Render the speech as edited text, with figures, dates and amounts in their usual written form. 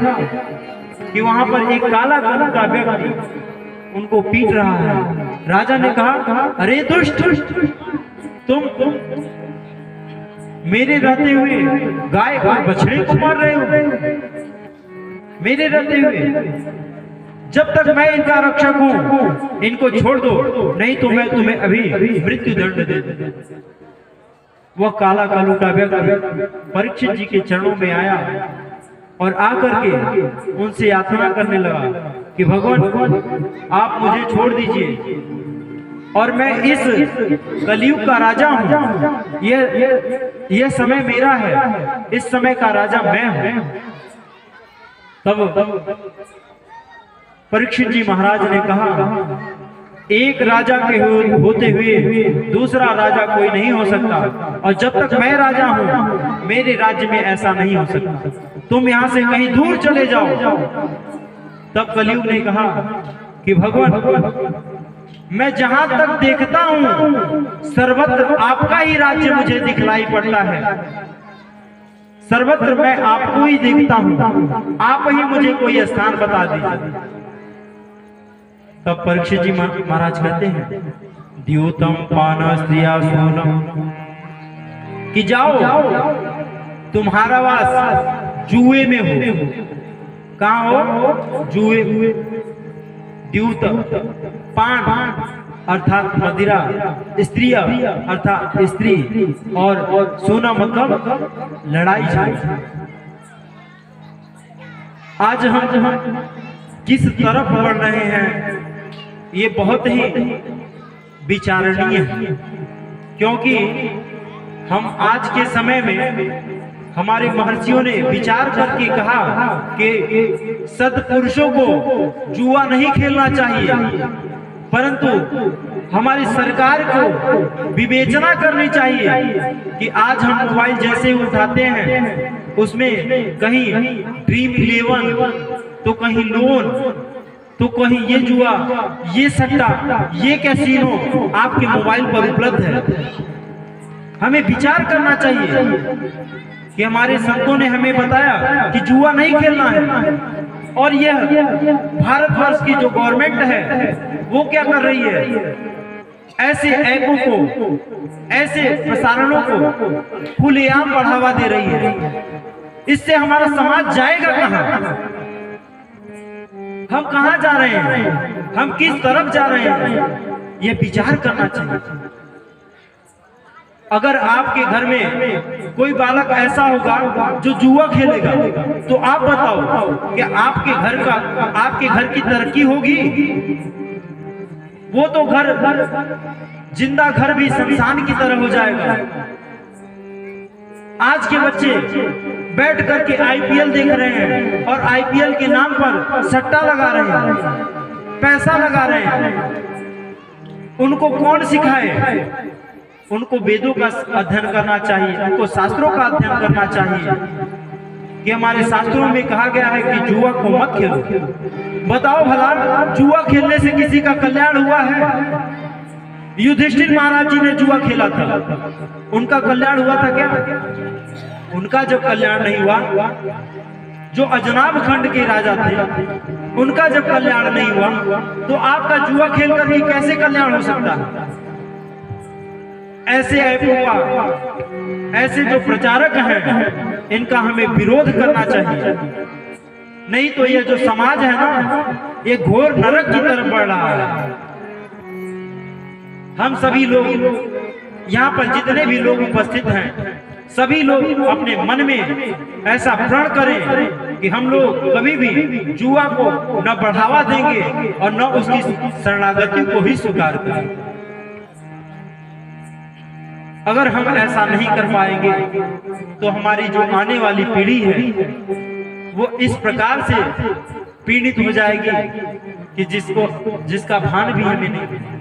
कि वहां पर एक काला कलर का व्यक्ति उनको पीट रहा है। राजा ने कहा, अरे दुष्ट, तुम मेरे रहते हुए गाय और बछड़े को मार रहे हो, मेरे रहते हुए। जब तक मैं इनका रक्षक हूं इनको छोड़ दो, नहीं तो मैं तुम्हें अभी मृत्यु दंड दे दूं। वह काला कालू का व्यक्ति परीक्षित जी के चरणों में आया और आकर के उनसे याचना करने लगा कि भगवान आप मुझे छोड़ दीजिए और मैं इस कलयुग का राजा हूं, ये समय मेरा है, इस समय का राजा मैं हूं। तब परीक्षित जी महाराज ने कहा, एक राजा के होते हुए दूसरा राजा कोई नहीं हो सकता, और जब तक मैं राजा हूं मेरे राज्य में ऐसा नहीं हो सकता, तुम यहां से कहीं दूर चले जाओ। तब कलयुग ने कहा कि भगवान मैं जहां तक देखता हूं सर्वत्र आपका ही राज्य मुझे दिखलाई पड़ता है, सर्वत्र मैं आपको ही देखता हूं, आप ही मुझे कोई स्थान बता दीजिए। तब परीक्षित जी महाराज कहते हैं, द्योतम पान स्त्रिया सोनम, कि जाओ तुम्हारा वास जुए में हो। कहां हो? जुए। द्यूत पान अर्थात मदिरा, स्त्रिया अर्थात स्त्री, और सोना मतलब लड़ाई झगड़ा। आज हम किस तरफ बढ़ रहे हैं ये बहुत ही विचारणीय है, क्योंकि हम आज के समय में हमारे महर्षियों ने विचार करके कहा कि सत्पुरुषों को जुआ नहीं खेलना चाहिए, परंतु हमारी सरकार को विवेचना करनी चाहिए कि आज हम मोबाइल जैसे उठाते हैं उसमें कहीं ड्रीम 11 तो कहीं लोन तो कहीं ये जुआ, ये सट्टा, ये कैसीनो आपके मोबाइल पर उपलब्ध है। हमें विचार करना चाहिए कि हमारे संतों ने हमें बताया कि जुआ नहीं खेलना है, और यह भारतवर्ष की जो गवर्नमेंट है वो क्या कर रही है, ऐसे ऐपों को, ऐसे प्रसारणों को खुलेआम बढ़ावा दे रही है। इससे हमारा समाज जाएगा कहां? हम कहां जा रहे हैं? हम किस तरफ जा रहे हैं? यह विचार करना चाहिए। अगर आपके घर में कोई बालक ऐसा होगा जो जुआ खेलेगा, तो आप बताओ कि आपके घर की तरक्की होगी? वो तो घर जिंदा घर भी शमशान की तरह हो जाएगा। आज के बच्चे बैठ करके आईपीएल देख रहे हैं और आईपीएल के नाम पर सट्टा लगा रहे हैं, पैसा लगा रहे हैं। उनको कौन सिखाए? उनको वेदों का अध्ययन करना चाहिए, उनको शास्त्रों का अध्ययन करना चाहिए कि हमारे शास्त्रों में कहा गया है कि जुआ को मत खेलो। बताओ भला, जुआ खेलने से किसी का कल्याण हुआ है? युधिष्ठिर महाराज जी ने जुआ खेला था, उनका कल्याण हुआ था क्या? उनका जब कल्याण नहीं हुआ, जो अजनाब खंड के राजा थे उनका जब कल्याण नहीं हुआ, तो आपका जुआ खेल करके कैसे कल्याण हो सकता है? ऐसे ऐपों का, ऐसे जो प्रचारक हैं इनका हमें विरोध करना चाहिए, नहीं तो ये जो समाज है ना, ये घोर नरक की तरफ बढ़ रहा है। हम सभी लोग यहाँ पर जितने भी लोग उपस्थित हैं, सभी लोग अपने मन में ऐसा प्रण करें कि हम लोग कभी भी जुआ को न बढ़ावा देंगे और न उसकी शरणागति को ही स्वीकार करेंगे। अगर हम ऐसा नहीं कर पाएंगे तो हमारी जो आने वाली पीढ़ी है वो इस प्रकार से पीड़ित हो जाएगी कि जिसका भान भी हमें नहीं।